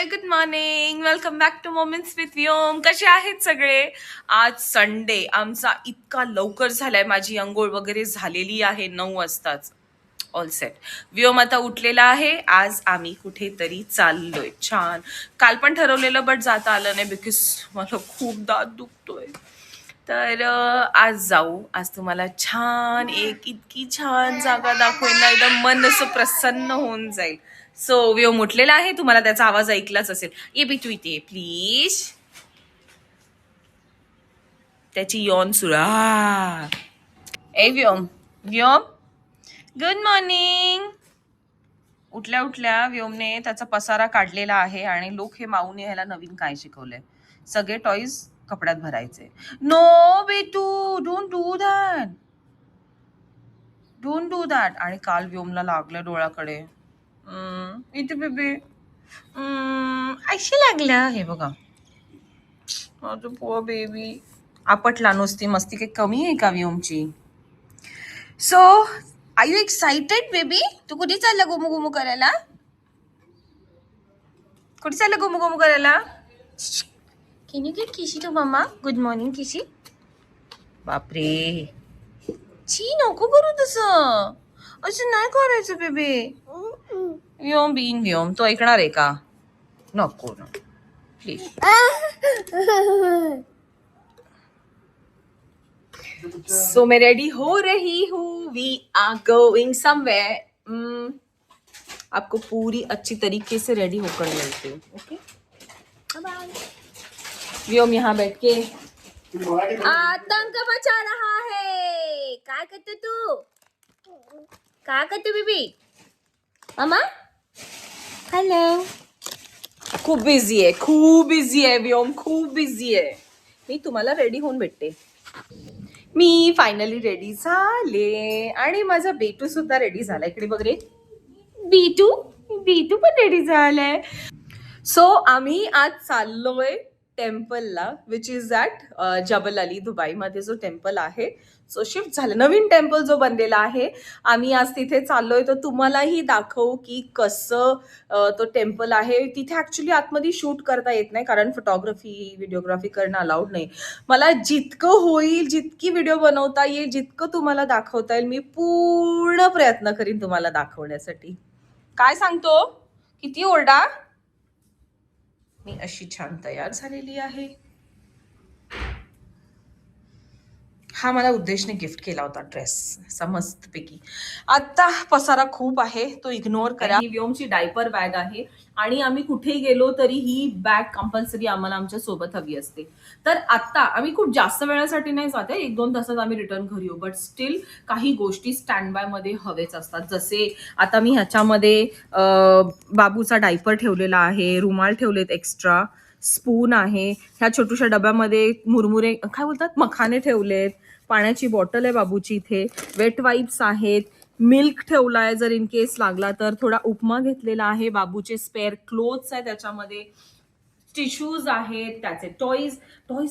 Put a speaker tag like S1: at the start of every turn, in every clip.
S1: High, good morning. Welcome back to moments with Vyom. कसे आहेत सगळे? आज संडे. आमचा इतका लवकर झालाय. माझी अंघोळ वगैरे झालेली आहे 9 वाजताच. All set. व्योम आता उठलेला आहे. आज आम्ही कुठेतरी चाललोय. छान. काल पण ठरवलेलं बट जाता आलं नाही बिकॉज मला खूप दात दुखतोय. तर आज जाऊ. आज तुम्हाला छान एक इतकी छान जागा दाखवेन ना, एकदम मन असं प्रसन्न होऊन जाईल. सो व्योम उठलेला आहे. तुम्हाला त्याचा आवाज ऐकलाच असेल. ये बिटू इथे प्लीज. त्याची यॉन सुरू. ए व्योम, व्योम, गुड मॉर्निंग. उठल्या उठल्या व्योमने त्याचा पसारा काढलेला आहे आणि लोक हे माऊने ह्याला नवीन काय शिकवलंय. सगळे टॉईज कपड्यात भरायचे. नो बेटू, don't do that, don't do that. आणि काल व्योमला लागलं डोळ्याकडे. इथे बेबी अशी लागलं. हे बघा माझं पोअर बेबी. आपटला नुसती मस्ती काही कमी आहे का व्योमची? So are you excited baby? तू कुठे चालला गोमू गोमू करायला? कुठे चालला गोमू गोमू करायला? Can you get Kishi to mamma? Good morning Kishi. बापरे, छी नको करू तसं. असं नाही करायचं बेबी. व्योम बीन व्योम, तो ऐकणार आहे का? नको ना प्लीज. सो मैं रेडी हो रही हूँ. We are going somewhere. आपको पूरी अच्छी तरीके से रेडी होकर मिलती हूँ. Okay, bye. व्योम यहाँ बैठ के आतंक मचा रहा है. काय करते तू? काय करते बेबी? मामा हॅलो. खूप बिझी आहे, खूप बिझी आहे व्योम, खूप बिझी आहे. मी तुम्हाला रेडी होऊन भेटते. मी फायनली रेडी झाले आणि माझा बेटू सुद्धा रेडी झाला. इकडे बघ रे बीटू, बीटू पण रेडी झालाय. सो आम्ही आज चाललोय टेम्पलला, which is that Jebel Ali Dubai मध्ये जो टेम्पल आहे. सो शिफ्ट झालं, नवीन टेम्पल जो बनलेला आहे. आम्ही आज तिथे चाललोय. तर तुम्हालाही दाखवू की कसं तो टेम्पल आहे. तिथे ऍक्च्युली आतमध्ये शूट करता येत नाही कारण फोटोग्राफी व्हिडिओग्राफी करणं अलाउड नाही. मला जितकं होईल, जितकी व्हिडिओ बनवता येईल, जितकं तुम्हाला दाखवता येईल, मी पूर्ण प्रयत्न करीन तुम्हाला दाखवण्यासाठी. काय सांगतो? किती ओरडा. मी अशी छान तयार झालेली आहे. हा मला उद्देशने गिफ्ट केला होता ड्रेस, असा मस्तपैकी. आता पसारा खूप आहे, तो इग्नोर करा. ही व्योमची डायपर बॅग आहे आणि आम्ही कुठेही गेलो तरी ही बॅग कंपल्सरी आम्हाला आमच्या सोबत हवी असते. तर आता आम्ही खूप जास्त वेळासाठी नाही जाते, 1-2 तासात आम्ही रिटर्न घरी येऊ. बट स्टील काही गोष्टी स्टँड बाय मध्ये हवेच असतात. जसे आता मी ह्याच्यामध्ये बाबूचा डायपर ठेवलेला आहे, रुमाल ठेवलेत एक्स्ट्रा, स्पून आहे, ह्या छोट्याशा डब्यामध्ये मुरमुरे काय बोलतात मखाने ठेवलेत, पाण्याची बॉटल आहे बाबूची इथे, वेट वाईप्स आहेत, मिल्क ठेवलाय जर इन केस लागला तर, थोडा उपमा घेतलेला आहे, बाबूचे स्पेअर क्लोथ्स आहे त्याच्यामध्ये, टिश्यूज आहेत, त्याचे टॉईज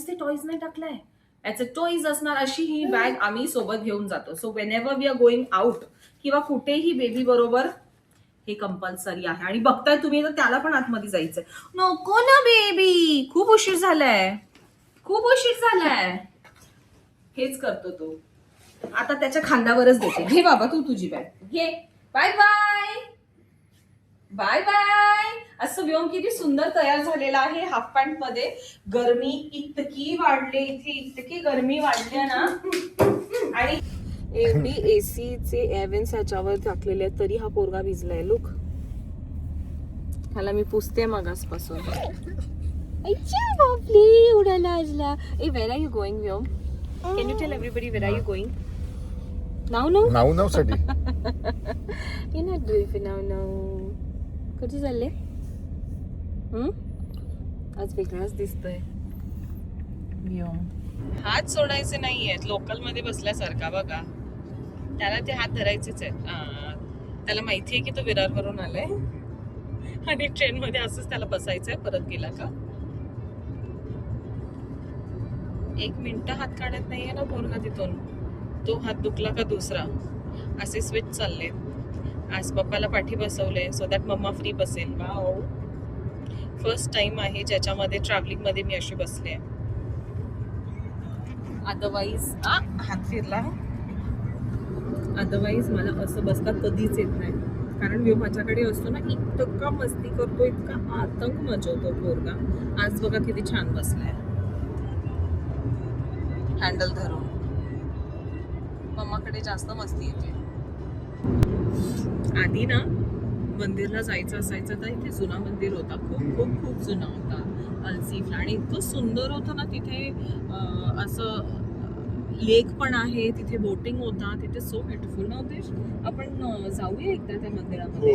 S1: ते टॉईज नाही टाकलाय, याचे टॉईज असणार. अशी ही बॅग आम्ही सोबत घेऊन जातो. So whenever we are going out किंवा कुठेही बेबी बरोबर हे कंपल्सरी आहे. आणि बघताय तुम्ही तर त्याला पण आतमध्ये जायचंय. नको ना बेबी, खूप उशीर झालाय, खूप उशीर झालाय. हेच करतो तो. आता त्याच्या खांद्यावरच देते. घे बाबा तू तुझी बॅग घे. Bye bye, bye bye. असं व्योम किती सुंदर तयार झालेला आहे हाफ पॅन्ट मध्ये. गरमी इतकी वाढली इथे, इतकी गरमी वाढली ना. आणि एवढी एसीचे एव्हेन्स ह्याच्यावर टाकलेले आहेत तरी हा पोरगा भिजलाय. लुक, ह्याला मी पुसते मागासपासून. उडाला आजला. ए, where are you going Vyom? Can you tell everybody where are you going? Now साठी. You're not doing for now. कुठे चालले? आज वेगळाच दिसतोय व्योम. हात सोडायचे नाहीयेत, लोकल मध्ये बसल्यासारखा. बघा त्याला ते हात धरायचेच आहेत. त्याला माहितीये की तो विरार वरून आलाय आणि ट्रेन मध्ये असंच त्याला बसायचंय परत गेला का. 1 मिनिट हात काढत नाहीये ना पोरगा तिथून. तो हात दुखला का दुसरा. असे स्विच चालले. आज पप्पाला पाठी बसवले सो दॅट मम्मा फ्री बसेल. वाव, फर्स्ट टाइम आहे ज्याच्यामध्ये ट्रॅव्हलिंग मध्ये मी अशी बसले. अदरवाईज हात फिरला. अदरवाईज मला असं बसता कधीच येत नाही, कारण व्ह्यू माझ्याकडे असतो ना, इतका मस्ती करतो, इतका आतंक मजवतो पोरगा. आज बघा किती छान बसलाय हँडल धरून. मम्माकडे जास्त मस्ती येते. आधी ना मंदिरला जायचं असायचं तर इथे जुना मंदिर होता, खूप खूप खूप जुना होता अल्सिफला, आणि इतकं सुंदर होतं ना तिथे. असं लेक पण आहे तिथे, बोटिंग होता तिथे. सो ब्युटिफुल ना उद्देश. आपण जाऊया एकदा त्या मंदिरामध्ये.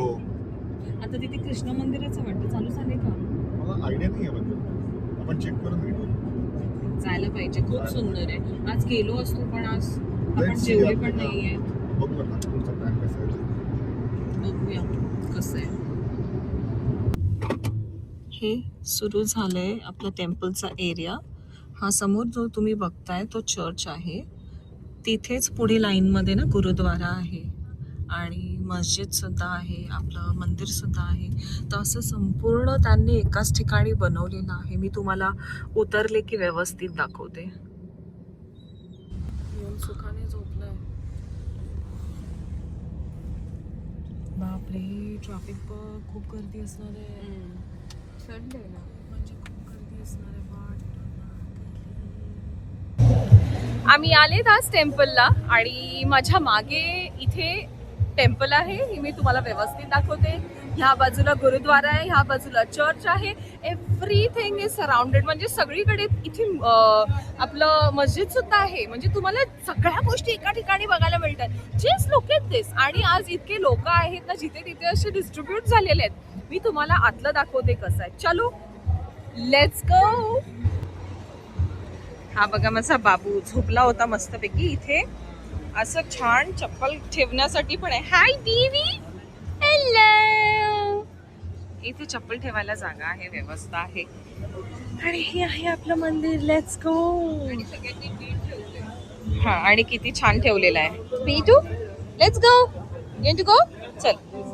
S1: आता तिथे कृष्ण मंदिराचं वाटतं चालू झाले का?
S2: मला आयडिया नाही आहे, म्हणजे आपण चेक करून भेटू.
S1: जायला पाहिजे, खूप सुंदर आहे. आज गेलो असतो पण आज आपण जेवले पण नाहीये.
S2: बघू ना तुमचा प्लॅन कसा आहे,
S1: बघूया कसं आहे. हे सुरू झालंय आपलं टेम्पलचा एरिया. हा समोर जो तुम्ही बघताय तो चर्च आहे. तिथेच पुढे लाईनमध्ये ना गुरुद्वारा आहे आणि मस्जिद सुद्धा आहे, आपलं मंदिर सुद्धा आहे. तर असं संपूर्ण त्यांनी एकाच ठिकाणी बनवलेलं आहे. मी तुम्हाला उतरले की व्यवस्थित दाखवते. येऊन सुखाने झोपलंय. बापरे, ट्रॅफिक खूप गर्दी असणार आहे. संडे ना, म्हणजे खूप गर्दी असणार आहे. आम्ही आलेत आज टेम्पलला आणि माझ्या मागे इथे टेम्पल आहे, हे मी तुम्हाला व्यवस्थित दाखवते. ह्या बाजूला गुरुद्वारा आहे, ह्या बाजूला चर्च आहे. एव्हरीथिंग इज सराउंडेड, म्हणजे सगळीकडे इथे आपलं मस्जिद सुद्धा आहे. म्हणजे तुम्हाला सगळ्या गोष्टी एका ठिकाणी बघायला मिळतात. Just look at this. आणि आज इतके लोक आहेत ना, जिथे तिथे असे डिस्ट्रीब्यूट झालेले आहेत. मी तुम्हाला आतलं दाखवते कसं आहे. चलो लेट्स गो. हा बघा माझा बाबू झोपला होता मस्तपैकी. इथे असं छान चप्पल ठेवण्यासाठी पण आहे. Hi baby, hello. इथे चप्पल ठेवायला जागा आहे, व्यवस्था आहे. आणि हे आहे आपलं मंदिर. Let's go. हा, आणि किती छान ठेवलेलं आहे. पीटू, let's go. Going to go. चल.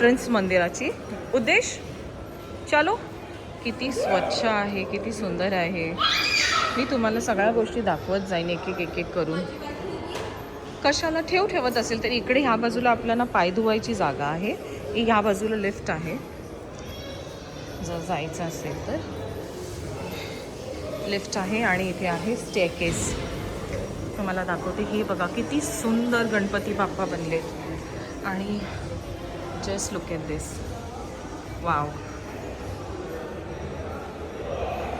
S1: एंट्रन्स मंदिराची. उद्देश चलो. किती स्वच्छ आहे, किती सुंदर आहे. मी तुम्हाला सगळ्या गोष्टी दाखवत जाईन एक एक एक एक करून. कशाला ठेवत असेल तर इकडे ह्या बाजूला आपल्याला पाय धुवायची जागा आहे. ह्या बाजूला लिफ्ट आहे जर जायचं असेल तर. लिफ्ट आहे आणि इथे आहे स्टेअरकेस. तुम्हाला दाखवते. हे बघा किती सुंदर गणपती बाप्पा बनलेत. आणि just look at this. Wow.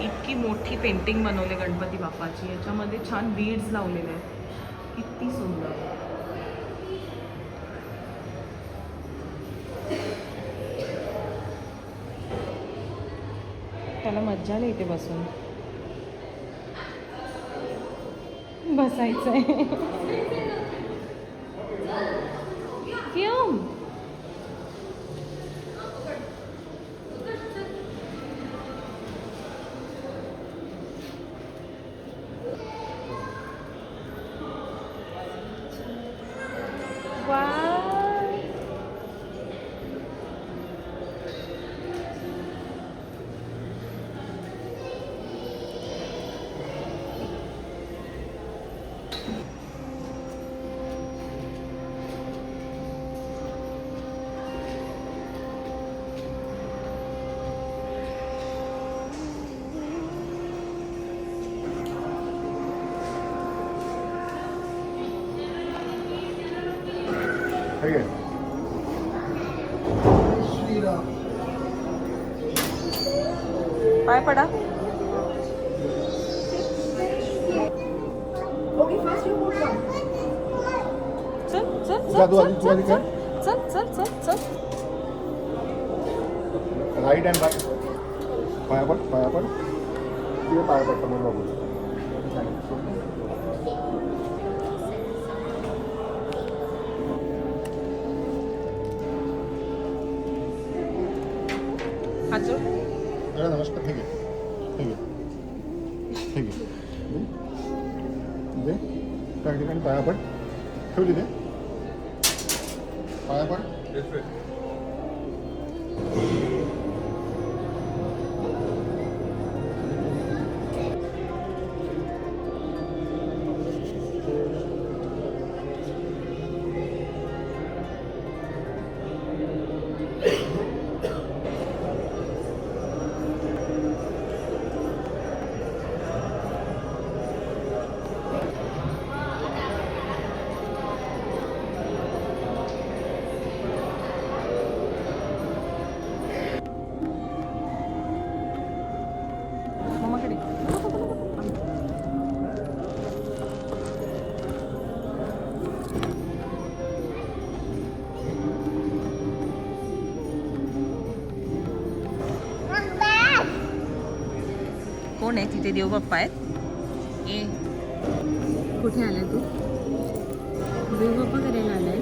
S1: इतकी मोठी पेंटिंग बनवली गणपती बाप्पाची. याच्यामध्ये छान बीड्स लावलेले आहेत. किती सुंदर. त्याला मज्जा नाही इथे बसून. बसायचंय. क्यों?
S2: ठीक आहे.
S1: पाय पडा. चल चल
S2: जा, तू
S1: चल
S2: आधी- तू
S1: चल
S2: आधी
S1: चल
S2: कर.
S1: चल चल चल चल.
S2: Right hand back. पाया पड, पाया पड. तिथे पाया पड समोर बघू.
S1: हात जोड.
S2: जरा नमस्कार. ठीक आहे, ठीक आहे, ठीक आहे. दे त्या ठिकाणी पाया पड. ठेवली ते पाया पड.
S1: मम्माकडे. कोण आहे तिथे? देव बाप्पा आहेत. ए कुठे आलाय तू? देव बाप्पा करायला आलाय.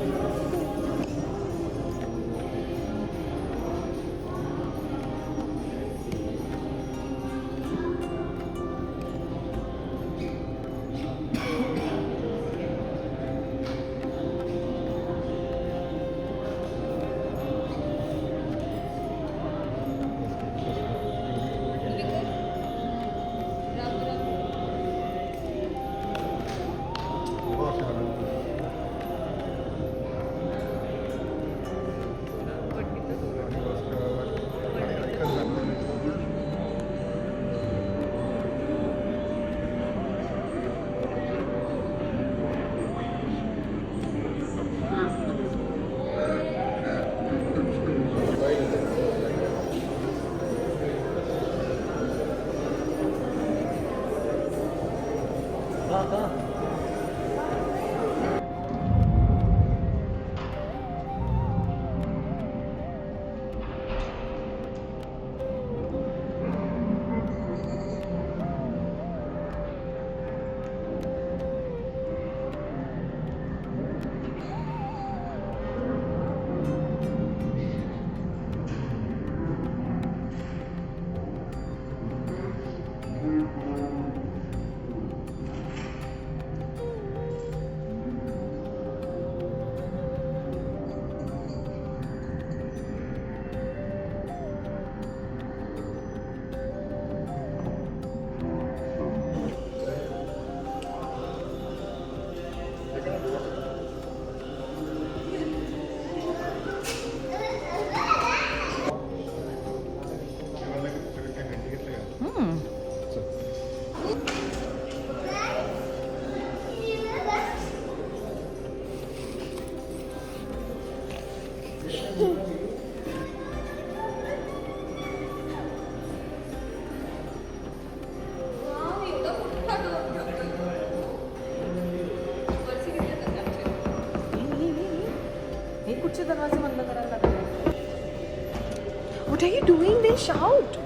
S1: What are you doing? They shout.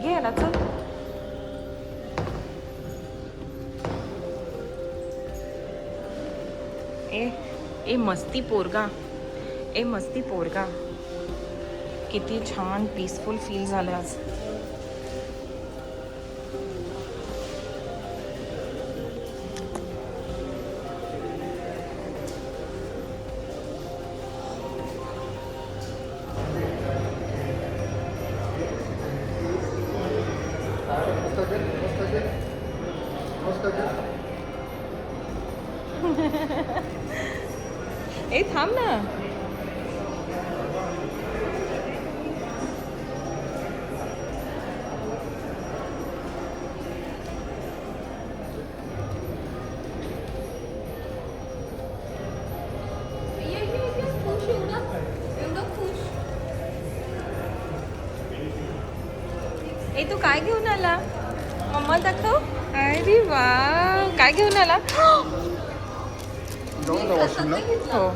S1: ये ना चल. ए मस्ती पोरगा. ए मस्ती पोरगा. किती छान पीसफुल फील झालं आज. ए थांब ना. ए तू काय घेऊन आला? मम्मा दाखव. अरे वा, काय घेऊन आला?
S2: जाऊन जा वॉशरूमला.
S1: हो.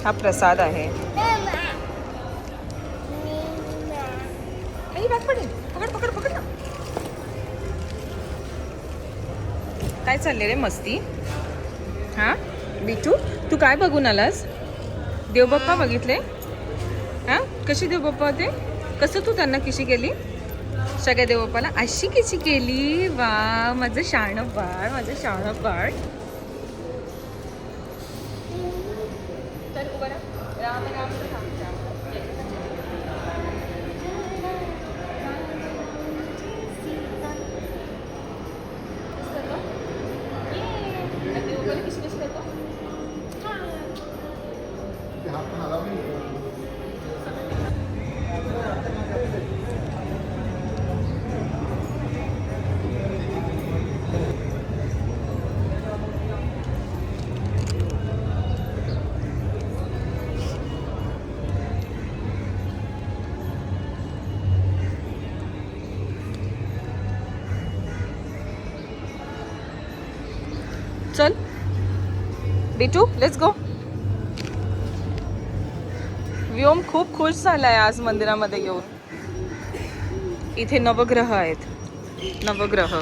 S1: हा प्रसाद आहे. आई बॅग पडेल. पकड पकड पकड ना. काय चालले रे मस्ती? हा बिटू, तू काय बघून आलास? देवबाप्पा बघितले? हा कशी देवबाप्पा होते? कसं तू त्यांना किशी केली? सगळ्या देवबाप्पाला अशी किशी केली? वा, माझं शाणं बाळ, माझं शाणं बाळ. राम राम राम राम.
S2: हात पण आला नाही.
S1: चल बिटू, लेट्स गो. व्योम खूप खुश झालाय आज मंदिरामध्ये घेऊन. इथे नवग्रह आहेत. नवग्रह.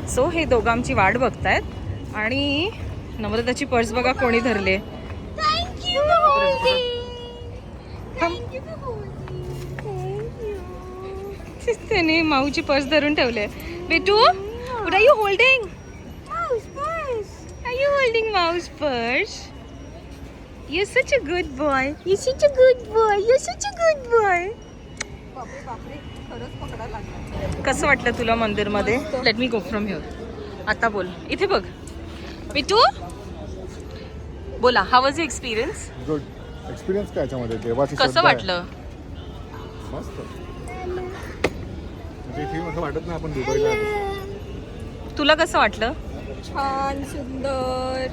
S1: सो हे दोघं आमची वाट बघतायत आणि नम्रताची पर्स बघा कोणी धरले. त्याने माऊची पर्स धरून ठेवले. बेटू, what are you holding? Mouse purse. Are you holding mouse purse? You're such a good boy. You're such a good boy. You're such a good boy. बापरे बापरे, खरंच पकडायला लागला. कसं वाटलं तुला मंदिरमध्ये? Let me go from here. आता बोल. इथे बघ. बेटू बोला, how was your experience?
S2: Good experience काय याच्यामध्ये? देवाची
S1: कसं वाटलं?
S2: मस्त. म्हणजे इथे असं वाटत नाही आपण दुबईला आलो.
S1: तुला कसं वाटलं?
S3: छान, सुंदर.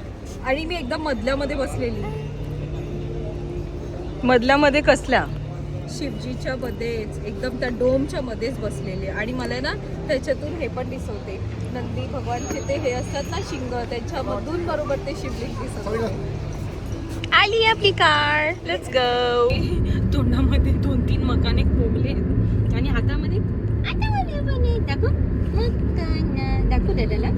S3: आणि मी एकदम मधल्यामध्ये बसलेली.
S1: मधल्यामध्ये कसल्या?
S3: शिवजीच्या मध्येच, एकदम त्या डोमच्या मध्येच बसलेले. आणि मला ना त्याच्यातून हे पण दिसवते, नंदी भगवानचे ते हे असतात ना शिंग, त्याच्यामधून बरोबर ते शिवलिंग दिसत होते.
S1: आली आपली कार. Let's go.
S3: नाकाने खोबले आणि हातामध्ये दाखव दाखवू दादाला